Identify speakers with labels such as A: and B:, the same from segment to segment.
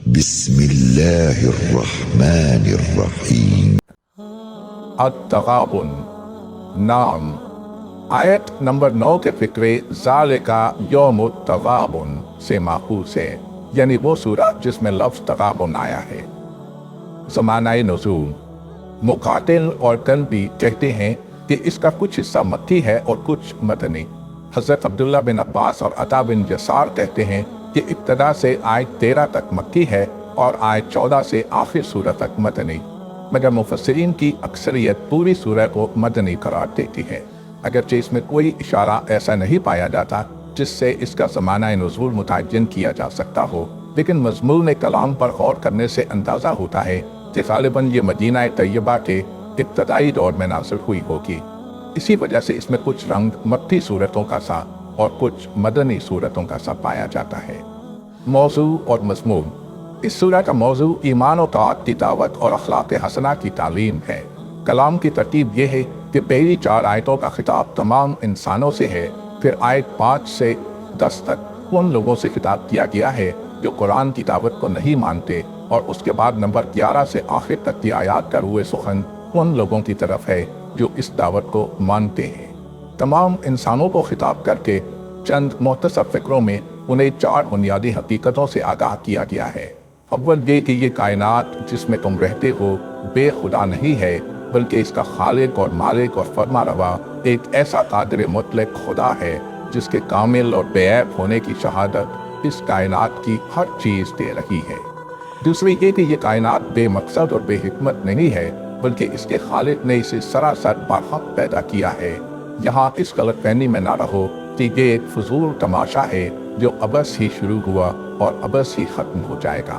A: بسم اللہ الرحمن الرحیم۔
B: التغابن، نعم، آیت نمبر 9 کے فکرے ذالکا یوم التغابن سے ماخوذ ہے، یعنی وہ سورہ جس میں لفظ تغابن آیا ہے۔ زمانہ نزول، مقاتل اور قلبی کہتے ہیں کہ اس کا کچھ حصہ مکی ہے اور کچھ مدنی۔ حضرت عبداللہ بن عباس اور عطا بن یسار کہتے ہیں کہ ابتدا سے آیت 13 تک مکی ہے اور آیت 14 سے آخر سورہ تک مدنی، مگر مفسرین کی اکثریت پوری سورہ کو مدنی قرار دیتی ہے، اگرچہ اس میں کوئی اشارہ ایسا نہیں پایا جاتا جس سے اس کا زمانہ نزول متعین کیا جا سکتا ہو، لیکن مضمون کلام پر غور کرنے سے اندازہ ہوتا ہے کہ غالباً یہ مدینہ طیبہ کے ابتدائی دور میں نازل ہوئی ہوگی۔ اسی وجہ سے اس میں کچھ رنگ مکی صورتوں کا سا اور کچھ مدنی صورتوں کا سا پایا جاتا ہے۔ موضوع اور مضمون، اس سورہ کا موضوع ایمان و طاعت کی دعوت اور اخلاق حسنہ کی تعلیم ہے۔ کلام کی ترتیب یہ ہے کہ پہلی 4 آیتوں کا خطاب تمام انسانوں سے ہے، پھر آیت 5 سے 10 تک ان لوگوں سے خطاب کیا گیا ہے جو قرآن کی دعوت کو نہیں مانتے، اور اس کے بعد نمبر 11 سے آخر تک کی آیات کا روئے سخن ان لوگوں کی طرف ہے جو اس دعوت کو مانتے ہیں۔ تمام انسانوں کو خطاب کر کے چند مختصر فکروں میں انہیں 4 بنیادی حقیقتوں سے آگاہ کیا گیا ہے۔ اول یہ کہ یہ کائنات جس میں تم رہتے ہو بے خدا نہیں ہے، بلکہ اس کا خالق اور مالک اور فرما روا ایک ایسا قادر مطلق خدا ہے جس کے کامل اور بے عیب ہونے کی شہادت اس کائنات کی ہر چیز دے رہی ہے۔ دوسری یہ کہ یہ کائنات بے مقصد اور بے حکمت نہیں ہے، بلکہ اس کے خالق نے اسے سراسر برحق پیدا کیا ہے۔ یہاں اس غلط فہمی میں نہ رہو کہ یہ ایک فضول تماشا ہے جو ابس ہی شروع ہوا اور ابس ہی ختم ہو جائے گا۔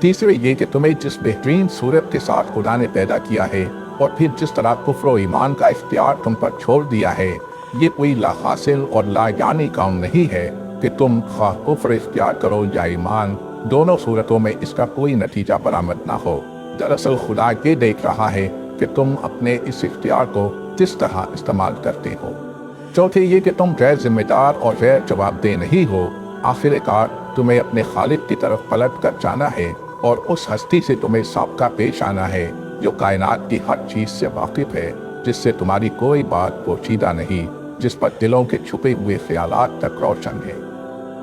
B: تیسرے یہ کہ تمہیں جس بہترین صورت کے ساتھ خدا نے پیدا کیا ہے اور پھر جس طرح کفر و ایمان کا اختیار تم پر چھوڑ دیا ہے، یہ کوئی لا حاصل اور لا یعنی کام نہیں ہے کہ تم خواہ کفر اختیار کرو یا ایمان، دونوں صورتوں میں اس کا کوئی نتیجہ برآمد نہ ہو۔ دراصل خدا یہ دیکھ رہا ہے کہ تم اپنے اس اختیار کو کس طرح استعمال کرتے ہو۔ چوتھے یہ کہ تم غیر ذمہ دار اور غیر جواب دہ نہیں ہو، آخر کار تمہیں اپنے خالق کی طرف پلٹ کر جانا ہے اور اس ہستی سے تمہیں سابقہ پیش آنا ہے جو کائنات کی ہر چیز سے واقف ہے، جس سے تمہاری کوئی بات پوشیدہ نہیں، جس پر دلوں کے چھپے ہوئے خیالات تک روشن ہے۔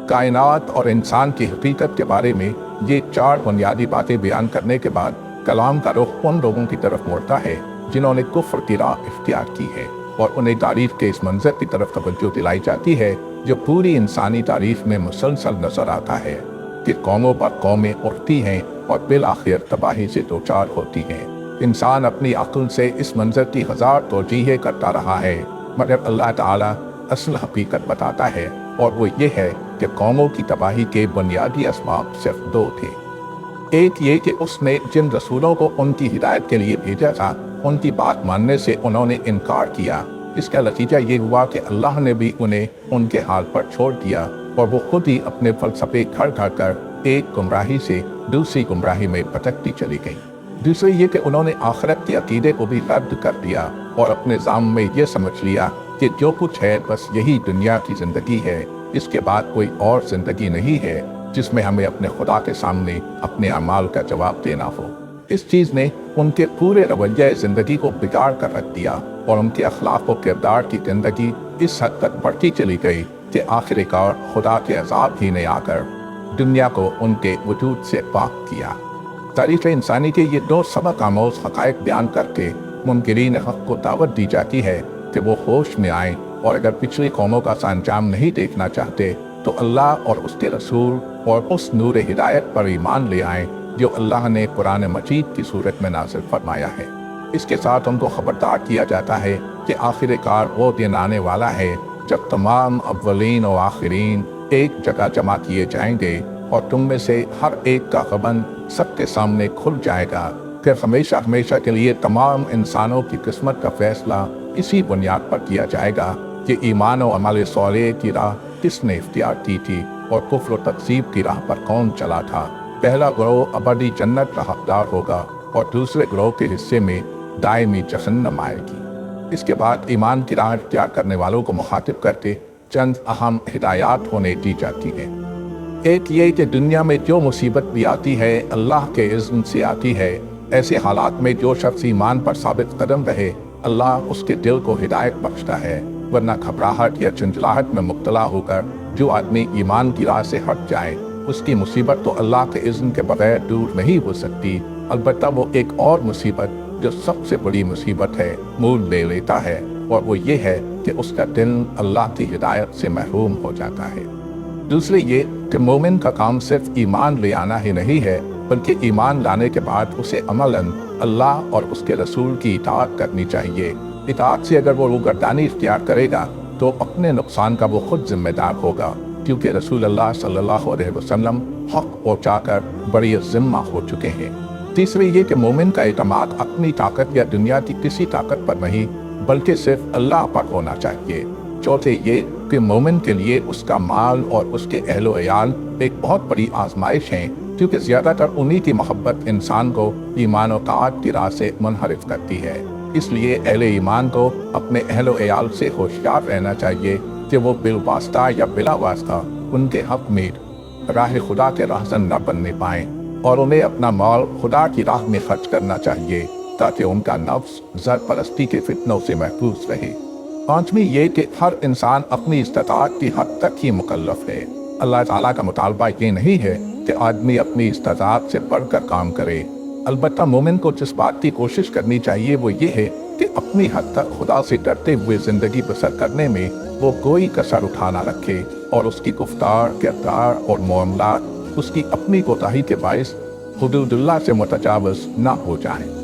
B: کائنات اور انسان کی حقیقت کے بارے میں یہ 4 بنیادی باتیں بیان کرنے کے بعد کلام کا رخ ان لوگوں کی طرف مڑتا ہے جنہوں نے کفر کی راہ اختیار کی ہے، اور انہیں تعریف کے اس منظر کی طرف توجہ دلائی جاتی ہے جو پوری انسانی تاریخ میں مسلسل نظر آتا ہے کہ قوموں پر قومیں اٹھتی ہیں اور بالآخر تباہی سے دوچار ہوتی ہیں۔ انسان اپنی عقل سے اس منظر کی 1000 توجیہیں کرتا رہا ہے، مگر اللہ تعالیٰ اصل حقیقت بتاتا ہے، اور وہ یہ ہے کہ قوموں کی تباہی کے بنیادی اسباب صرف 2 تھے۔ ایک یہ کہ اس نے جن رسولوں کو ان کی ہدایت کے لیے بھیجا تھا، ان کی بات ماننے سے انہوں نے انکار کیا۔ اس کا نتیجہ یہ ہوا کہ اللہ نے بھی انہیں ان کے حال پر چھوڑ دیا، اور وہ خود ہی اپنے فلسفے گھڑ گھڑ کر ایک گمراہی سے دوسری گمراہی میں بھٹکتی چلی گئی۔ دوسرے یہ کہ انہوں نے آخرت کے عقیدے کو بھی رد کر دیا اور اپنے ذہن میں یہ سمجھ لیا کہ جو کچھ ہے بس یہی دنیا کی زندگی ہے، اس کے بعد کوئی اور زندگی نہیں ہے جس میں ہمیں اپنے خدا کے سامنے اپنے اعمال کا جواب دینا ہو۔ اس چیز نے ان کے پورے رویہ زندگی کو بگاڑ کر رکھ دیا، اور ان کے اخلاق و کردار کی گندگی اس حد تک بڑھتی چلی گئی کہ آخر کار خدا کے عذاب ہی نے آ کر دنیا کو ان کے وجود سے پاک کیا۔ تاریخ انسانی کے یہ 2 سبق آموز حقائق بیان کر کے منکرین حق کو دعوت دی جاتی ہے کہ وہ ہوش میں آئیں، اور اگر پچھلی قوموں کا انجام نہیں دیکھنا چاہتے تو اللہ اور اس کے رسول اور اس نور ہدایت پر ایمان لے آئیں جو اللہ نے قرآن مجید کی صورت میں نازل فرمایا ہے۔ اس کے ساتھ ان کو خبردار کیا جاتا ہے کہ آخر کار وہ دن آنے والا ہے جب تمام اولین و آخرین ایک جگہ جمع کیے جائیں گے، اور تم میں سے ہر ایک کا غبن سب کے سامنے کھل جائے گا۔ پھر ہمیشہ ہمیشہ کے لیے تمام انسانوں کی قسمت کا فیصلہ اسی بنیاد پر کیا جائے گا کہ ایمان و عمل صالح کی راہ کس نے اختیار کی تھی اور کفر و تکذیب کی راہ پر کون چلا تھا۔ پہلا گروہ ابدی جنت کا حقدار ہوگا اور دوسرے گروہ کے حصے میں دائمی جہنم آئے گی۔ اس کے بعد ایمان کی راہ اختیار کرنے والوں کو مخاطب کرتے چند اہم ہدایات ہونے دی جاتی ہیں۔ ایک یہ کہ دنیا میں جو مصیبت بھی آتی ہے اللہ کے اذن سے آتی ہے۔ ایسے حالات میں جو شخص ایمان پر ثابت قدم رہے اللہ اس کے دل کو ہدایت بخشتا ہے، ورنہ گھبراہٹ یا چنچلاہٹ میں مبتلا ہو کر جو آدمی ایمان کی راہ سے ہٹ جائے اس کی مصیبت تو اللہ کے اذن کے بغیر دور نہیں ہو سکتی، البتہ وہ ایک اور مصیبت جو سب سے بڑی مصیبت ہے مول لے لیتا ہے، اور وہ یہ ہے کہ اس کا دل اللہ کی ہدایت سے محروم ہو جاتا ہے۔ دوسرے یہ کہ مومن کا کام صرف ایمان لے آنا ہی نہیں ہے، بلکہ ایمان لانے کے بعد اسے عملاً اللہ اور اس کے رسول کی اطاعت کرنی چاہیے۔ اطاعت سے اگر وہ روگردانی اختیار کرے گا تو اپنے نقصان کا وہ خود ذمہ دار ہوگا، کیونکہ رسول اللہ صلی اللہ علیہ وسلم حق پہنچا کر بڑی ذمہ ہو چکے ہیں۔ تیسرے یہ کہ مومن کا اعتماد اپنی طاقت یا دنیا کی کسی طاقت پر نہیں بلکہ صرف اللہ پر ہونا چاہیے۔ چوتھے یہ کہ مومن کے لیے اس کا مال اور اس کے اہل و عیال ایک بہت بڑی آزمائش ہیں، کیونکہ زیادہ تر انہی کی محبت انسان کو ایمان و طاعت کی راہ سے منحرف کرتی ہے۔ اس لیے اہل ایمان کو اپنے اہل و عیال سے ہوشیار رہنا چاہیے کہ وہ بالواسطہ یا بلا واسطہ ان کے حق میں راہ خدا کے راہزن نہ بننے پائیں، اور انہیں اپنا مال خدا کی راہ میں خرچ کرنا چاہیے تاکہ ان کا نفس زر پرستی کے فتنوں سے محفوظ رہے۔ پانچویں یہ کہ ہر انسان اپنی استطاعت کی حد تک ہی مکلف ہے۔ اللہ تعالیٰ کا مطالبہ یہ نہیں ہے کہ آدمی اپنی استطاعت سے بڑھ کر کام کرے، البتہ مومن کو جس بات کی کوشش کرنی چاہیے وہ یہ ہے کہ اپنی حد تک خدا سے ڈرتے ہوئے زندگی بسر کرنے میں وہ کوئی کسر اٹھا نہ رکھے، اور اس کی گفتار، کردار اور معاملات اس کی اپنی کوتاہی کے باعث حدود اللہ سے متجاوز نہ ہو جائیں۔